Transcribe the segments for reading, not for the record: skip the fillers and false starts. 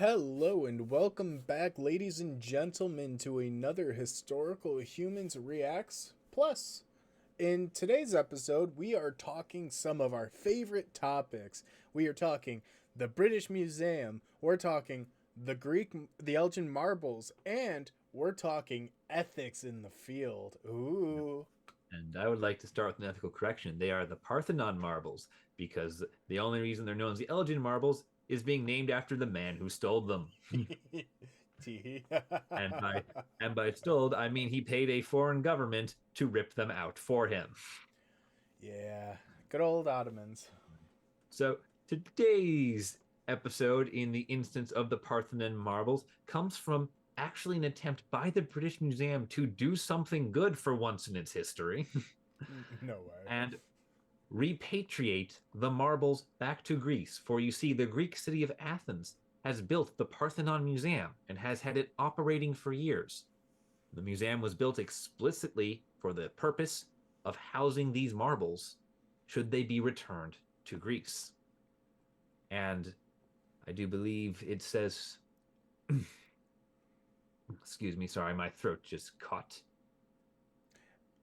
Hello and welcome back, ladies and gentlemen, to another Historical Humans Reacts Plus. In today's episode, we are talking some of our favorite topics. We are talking the British Museum, we're talking the Elgin Marbles, and we're talking ethics in the field. Ooh. And I would like to start with an ethical correction. They are the Parthenon marbles because the only reason they're known as the Elgin marbles is being named after the man who stole them. and by and by stole, I mean he paid a foreign government to rip them out for him. Yeah, good old Ottomans. So today's episode, in the instance of the Parthenon marbles, comes from actually an attempt by the British Museum to do something good for once in its history No way. and repatriate the marbles back to Greece. For you see, the Greek city of Athens has built the Parthenon Museum and has had it operating for years. The museum was built explicitly for the purpose of housing these marbles should they be returned to Greece. And I do believe it says, excuse me, sorry, my throat just caught.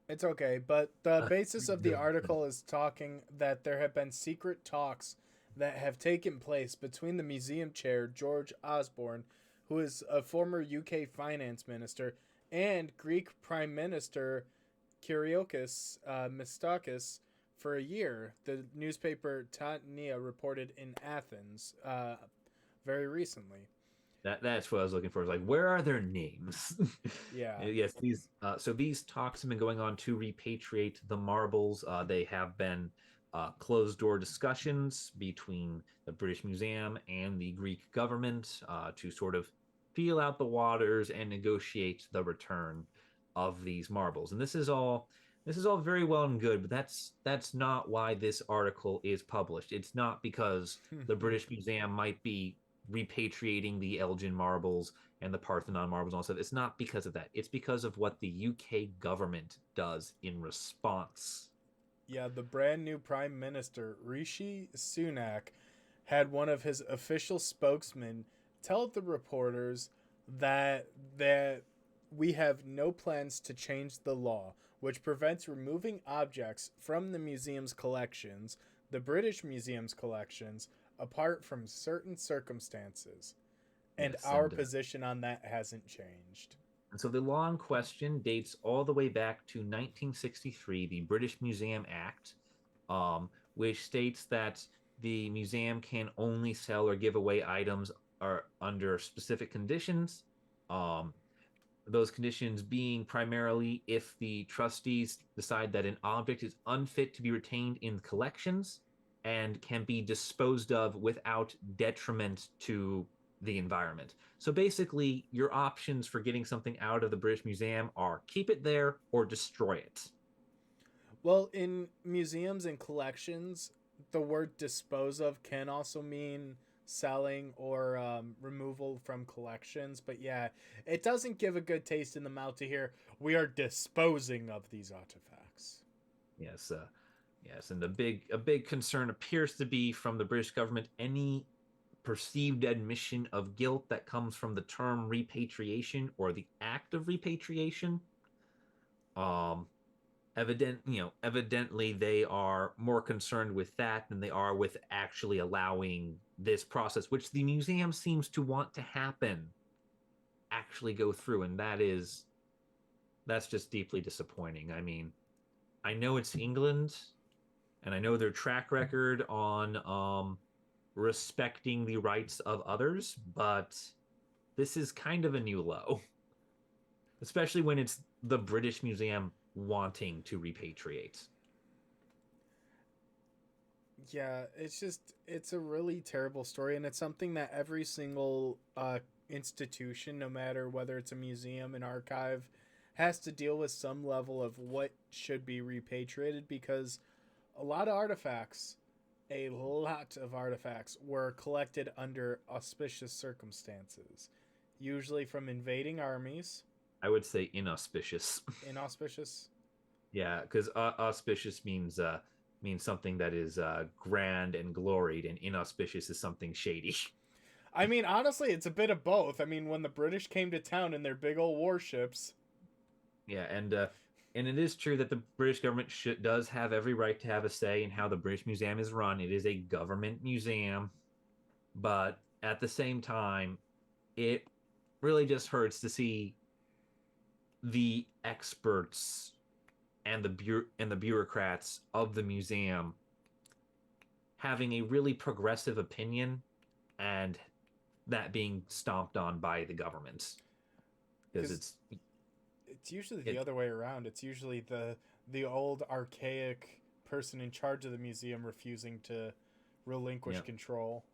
It's okay, but the basis of the article is talking that there have been secret talks that have taken place between the museum chair, George Osborne, who is a former UK finance minister, and Greek Prime Minister Kyriakos Mistakis for a year. The newspaper Tatnia reported in Athens very recently. That's what I was looking for. Is like, where are their names? Yeah. Yes, these talks have been going on to repatriate the marbles. They have been closed door discussions between the British Museum and the Greek government to sort of feel out the waters and negotiate the return of these marbles. And this is all very well and good, but that's not why this article is published. It's not because the British Museum might be repatriating the Elgin marbles and the Parthenon marbles and all stuff. It's not because of that. It's because of what the UK government does in response. Yeah, the brand new Prime Minister, Rishi Sunak, had one of his official spokesmen tell the reporters that we have no plans to change the law, which prevents removing objects from the museum's collections, the British Museum's collections, apart from certain circumstances. And Yes, our and position on that hasn't changed. so the law in question dates all the way back to 1963, the British Museum Act, which states that the museum can only sell or give away items are under specific conditions. Um, those conditions being primarily if the trustees decide that an object is unfit to be retained in collections and can be disposed of without detriment to the environment. So basically, your options for getting something out of the British Museum are keep it there or destroy it. Well, in museums and collections, the word dispose of can also mean selling or removal from collections. But yeah, it doesn't give a good taste in the mouth to hear we are disposing of these artifacts. Yes, yes, and a big concern appears to be from the British government any perceived admission of guilt that comes from the term repatriation or the act of repatriation. Um, evidently they are more concerned with that than they are with actually allowing this process, which the museum seems to want to happen, actually go through, and that's just deeply disappointing. I mean, I know it's England, and I know their track record on respecting the rights of others, but this is kind of a new low, especially when it's the British Museum wanting to repatriate. Yeah, it's a really terrible story, and it's something that every single institution, no matter whether it's a museum, an archive, has to deal with some level of what should be repatriated because a lot of artifacts, a lot of artifacts were collected under auspicious circumstances, usually from invading armies. I would say inauspicious. Inauspicious. Yeah, because auspicious means something that is grand and gloried, and inauspicious is something shady. I mean, honestly, it's a bit of both. I mean, when the British came to town in their big old warships. Yeah, and it is true that the British government does have every right to have a say in how the British Museum is run. It is a government museum, but at the same time, it really just hurts to see the experts and the bureaucrats of the museum having a really progressive opinion and that being stomped on by the government because Because it's usually the it other way around. It's usually the old archaic person in charge of the museum refusing to relinquish yeah control.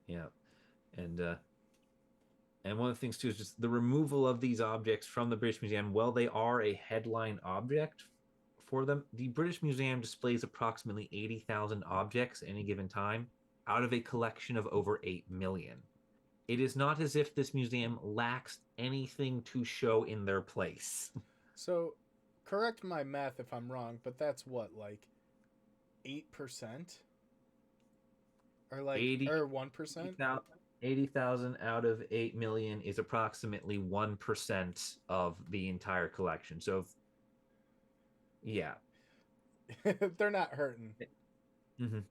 yeah and and one of the things too is just the removal of these objects from the British Museum. Well, they are a headline object for them. The British Museum displays approximately 80,000 objects at any given time out of a collection of over 8 million. It is not as if this museum lacks anything to show in their place. So, correct my math if I'm wrong, but that's what, like 8%? Or like, 80 or 1%? 80,000 out of 8 million is approximately 1% of the entire collection. So, yeah, They're not hurting.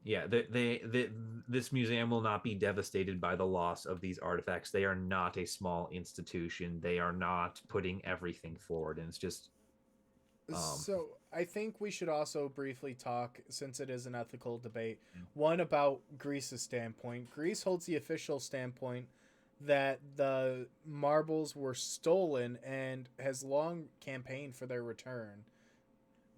yeah, this museum will not be devastated by the loss of these artifacts. They are not a small institution. They are not putting everything forward, and it's just, um, So I think we should also briefly talk, since it is an ethical debate, one about Greece's standpoint. Greece holds the official standpoint that the marbles were stolen and has long campaigned for their return.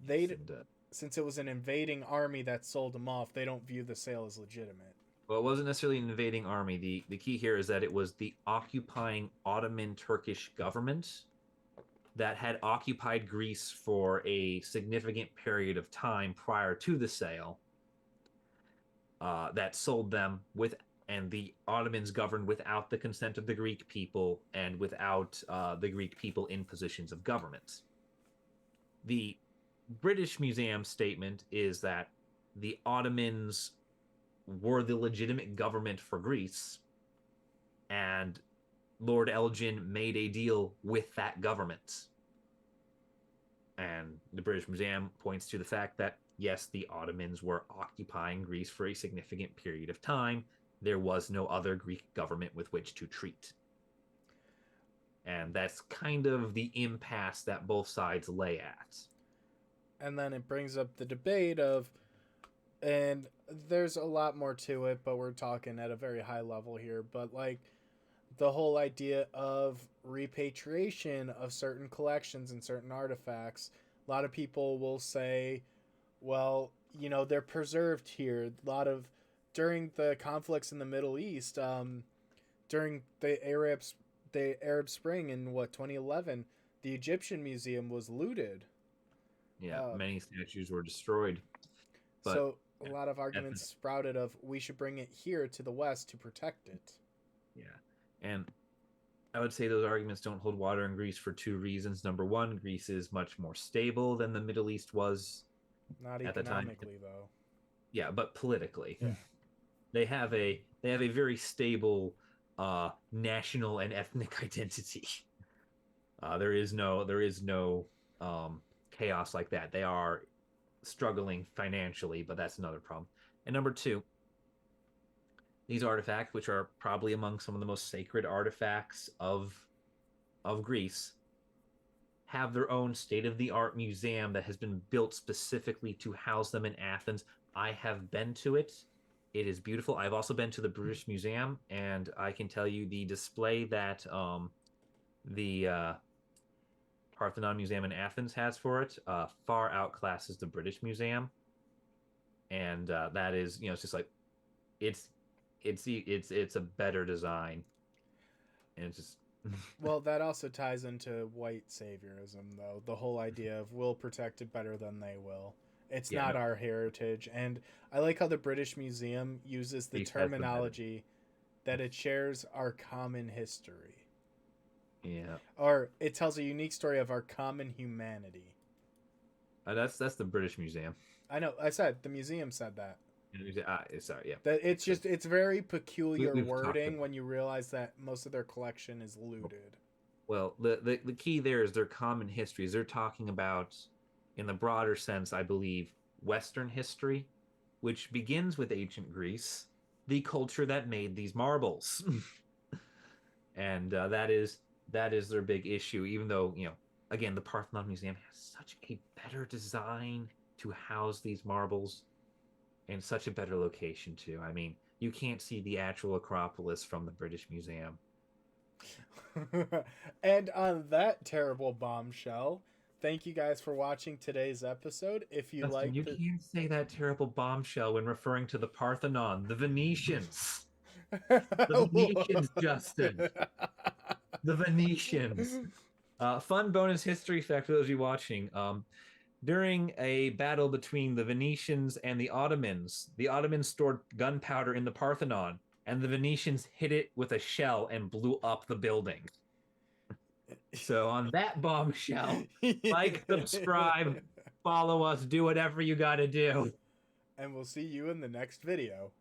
yes, They, and since it was an invading army that sold them off, they don't view the sale as legitimate. well, it wasn't necessarily an invading army. The key here is that it was the occupying Ottoman Turkish government that had occupied Greece for a significant period of time prior to the sale, that sold them with, and the Ottomans governed without the consent of the Greek people and without the Greek people in positions of government. The British Museum statement is that the Ottomans were the legitimate government for Greece, and Lord Elgin made a deal with that government. And the British Museum points to the fact that, yes, the Ottomans were occupying Greece for a significant period of time. There was no other Greek government with which to treat. And that's kind of the impasse that both sides lay at. And then it brings up the debate of, and there's a lot more to it, but we're talking at a very high level here. But like the whole idea of repatriation of certain collections and certain artifacts, a lot of people will say, well, they're preserved here. A lot of during the conflicts in the Middle East, during the Arab Spring in 2011, the Egyptian museum was looted. Yeah, Uh, many statues were destroyed, but so a lot of at arguments the, sprouted of we should bring it here to the West to protect it. yeah, and I would say those arguments don't hold water in Greece for two reasons. Number one, Greece is much more stable than the Middle East was Not at the time. economically though. Yeah, but politically, Yeah. they have a very stable national and ethnic identity. There is no chaos like that. They are struggling financially, but that's another problem. And number two, these artifacts, which are probably among some of the most sacred artifacts of Greece, have their own state of the art museum that has been built specifically to house them in Athens. I have been to it. It is beautiful. I've also been to the British Museum, and I can tell you the display that the Parthenon Museum in Athens has for it far outclasses the British Museum, and that is, it's just like it's it's a better design, and it's just Well, that also ties into white saviorism, though. The whole idea of we'll protect it better than they will. It's yeah, not no, our heritage. And I like how the British Museum uses the Greece has the better. terminology that it shares our common history. Yeah, Or it tells a unique story of our common humanity. that's the British Museum. I know, I said, the museum said that. Sorry, yeah. That it's just it's very peculiar We've talked wording about. when you realize that most of their collection is looted. Well, the key there is their common histories. They're talking about, in the broader sense, I believe, Western history, which begins with ancient Greece, the culture that made these marbles, and that is their big issue. Even though again, the Parthenon Museum has such a better design to house these marbles, and such a better location too. I mean, you can't see the actual Acropolis from the British Museum. And on that terrible bombshell, thank you guys for watching today's episode. If you Justin, like you the can't say that terrible bombshell when referring to the Parthenon, the Venetians. The Venetians, Justin. The Venetians. Fun bonus history fact for those of you watching. During a battle between the Venetians and the Ottomans stored gunpowder in the Parthenon, and the Venetians hit it with a shell and blew up the building. So on that bombshell, like, subscribe, follow us, do whatever you got to do. And we'll see you in the next video.